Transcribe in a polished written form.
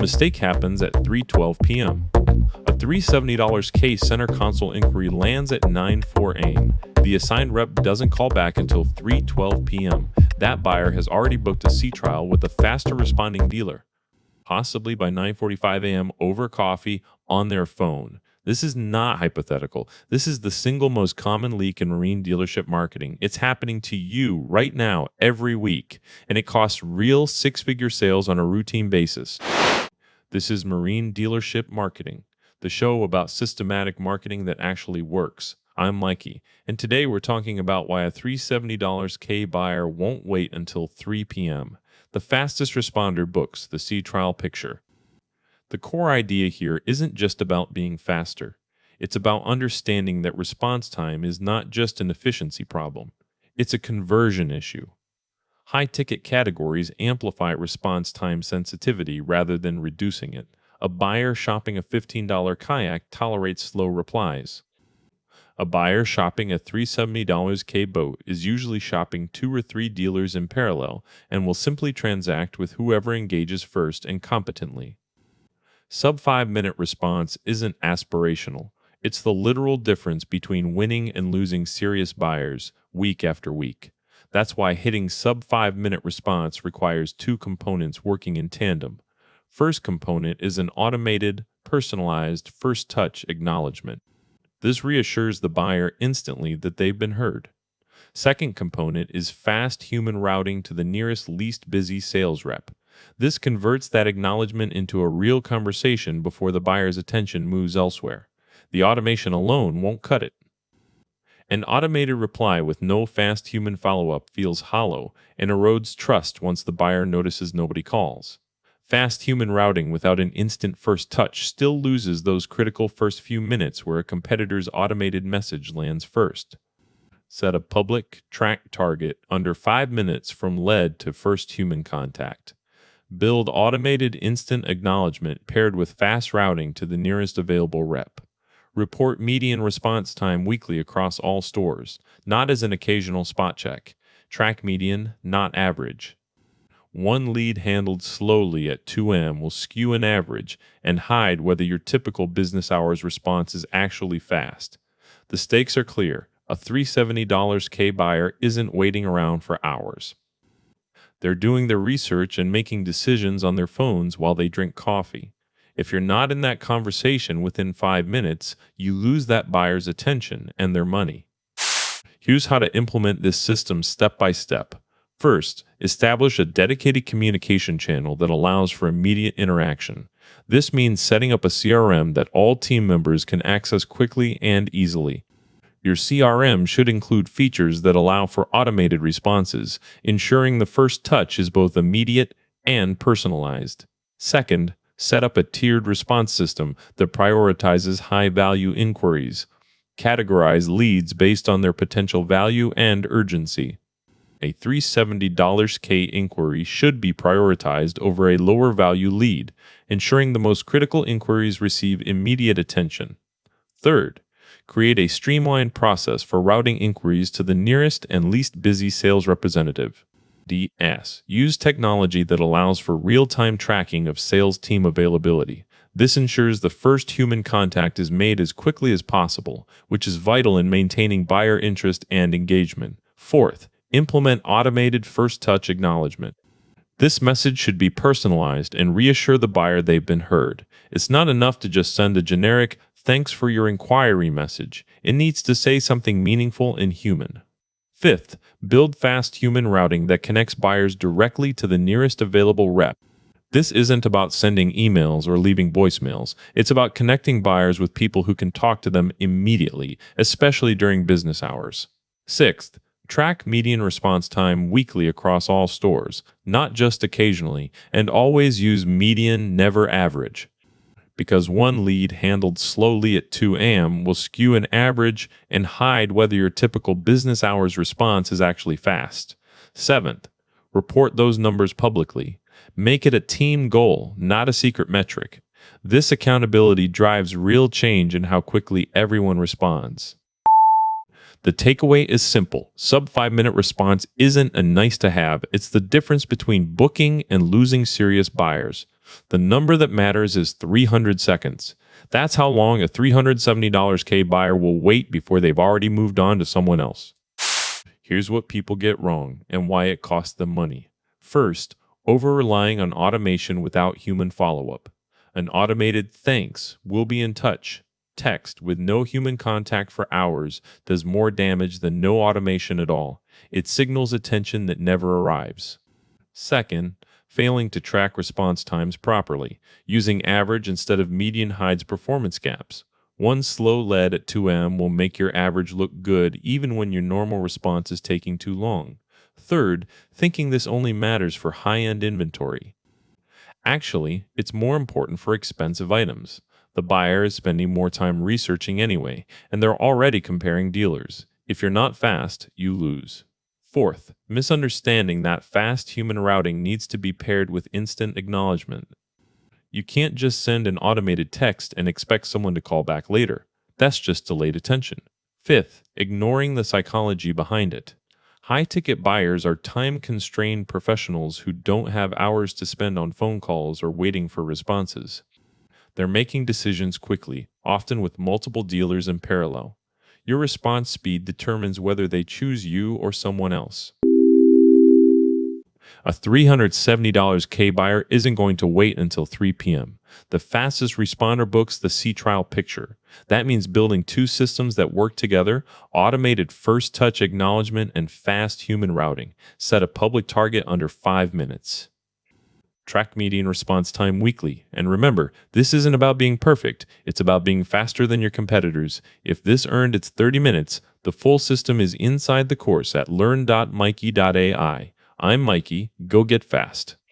mistake happens at 3:12 p.m. A $370 case center console inquiry lands at 9:04 a.m. The assigned rep doesn't call back until 3:12 p.m. That buyer has already booked a C trial with a faster responding dealer, possibly by 9:45 a.m. over coffee on their phone. This is not hypothetical. This is the single most common leak in marine dealership marketing. It's happening to you right now, every week, and it costs real six-figure sales on a routine basis. This is Marine Dealership Marketing, the show about systematic marketing that actually works. I'm Mikey, and today we're talking about why a $370 K buyer won't wait until 3 p.m. The fastest responder books the C trial picture. The core idea here isn't just about being faster. It's about understanding that response time is not just an efficiency problem. It's a conversion issue. High-ticket categories amplify response time sensitivity rather than reducing it. A buyer shopping a $15 kayak tolerates slow replies. A buyer shopping a $370 K boat is usually shopping 2 or 3 dealers in parallel and will simply transact with whoever engages first and competently. Sub-5-minute response isn't aspirational. It's the literal difference between winning and losing serious buyers week after week. That's why hitting sub-5-minute response requires 2 components working in tandem. First component is an automated, personalized, first-touch acknowledgement. This reassures the buyer instantly that they've been heard. Second component is fast human routing to the nearest least busy sales rep. This converts that acknowledgement into a real conversation before the buyer's attention moves elsewhere. The automation alone won't cut it. An automated reply with no fast human follow-up feels hollow and erodes trust once the buyer notices nobody calls. Fast human routing without an instant first touch still loses those critical first few minutes where a competitor's automated message lands first. Set a public track target under 5 minutes from lead to first human contact. Build automated instant acknowledgement paired with fast routing to the nearest available rep. Report median response time weekly across all stores, not as an occasional spot check. Track median, not average. One lead handled slowly at 2 a.m. will skew an average and hide whether your typical business hours response is actually fast. The stakes are clear. A $370 K buyer isn't waiting around for hours. They're doing their research and making decisions on their phones while they drink coffee. If you're not in that conversation within 5 minutes, you lose that buyer's attention and their money. Here's how to implement this system step by step. First, establish a dedicated communication channel that allows for immediate interaction. This means setting up a CRM that all team members can access quickly and easily. Your CRM should include features that allow for automated responses, ensuring the first touch is both immediate and personalized. Second, set up a tiered response system that prioritizes high-value inquiries. Categorize leads based on their potential value and urgency. A $370 K inquiry should be prioritized over a lower-value lead, ensuring the most critical inquiries receive immediate attention. Third, create a streamlined process for routing inquiries to the nearest and least busy sales representative. DS. Use technology that allows for real-time tracking of sales team availability. This ensures the first human contact is made as quickly as possible, which is vital in maintaining buyer interest and engagement. Fourth, implement automated first-touch acknowledgement. This message should be personalized and reassure the buyer they've been heard. It's not enough to just send a generic "Thanks for your inquiry" message. It needs to say something meaningful and human. Fifth, build fast human routing that connects buyers directly to the nearest available rep. This isn't about sending emails or leaving voicemails. It's about connecting buyers with people who can talk to them immediately, especially during business hours. Sixth, track median response time weekly across all stores, not just occasionally, and always use median, never average. Because one lead handled slowly at 2 a.m. will skew an average and hide whether your typical business hours response is actually fast. Seventh, report those numbers publicly. Make it a team goal, not a secret metric. This accountability drives real change in how quickly everyone responds. The takeaway is simple. Sub 5-minute response isn't a nice to have. It's the difference between booking and losing serious buyers. The number that matters is 300 seconds. That's how long a $370 K buyer will wait before they've already moved on to someone else. Here's what people get wrong and why it costs them money. First, over-relying on automation without human follow-up. An automated "thanks, we'll be in touch" text with no human contact for hours does more damage than no automation at all. It signals attention that never arrives. Second, failing to track response times properly. Using average instead of median hides performance gaps. One slow lead at 2 a.m. will make your average look good even when your normal response is taking too long. Third, thinking this only matters for high-end inventory. Actually, it's more important for expensive items. The buyer is spending more time researching anyway, and they're already comparing dealers. If you're not fast, you lose. Fourth, misunderstanding that fast human routing needs to be paired with instant acknowledgement. You can't just send an automated text and expect someone to call back later. That's just delayed attention. Fifth, ignoring the psychology behind it. High-ticket buyers are time-constrained professionals who don't have hours to spend on phone calls or waiting for responses. They're making decisions quickly, often with multiple dealers in parallel. Your response speed determines whether they choose you or someone else. A $370 K buyer isn't going to wait until 3 p.m. The fastest responder books the C-Trial picture. That means building two systems that work together, automated first-touch acknowledgement and fast human routing. Set a public target under 5 minutes. Track median response time weekly. And remember, this isn't about being perfect. It's about being faster than your competitors. If this earned its 30 minutes, the full system is inside the course at learn.mikey.ai. I'm Mikey. Go get fast.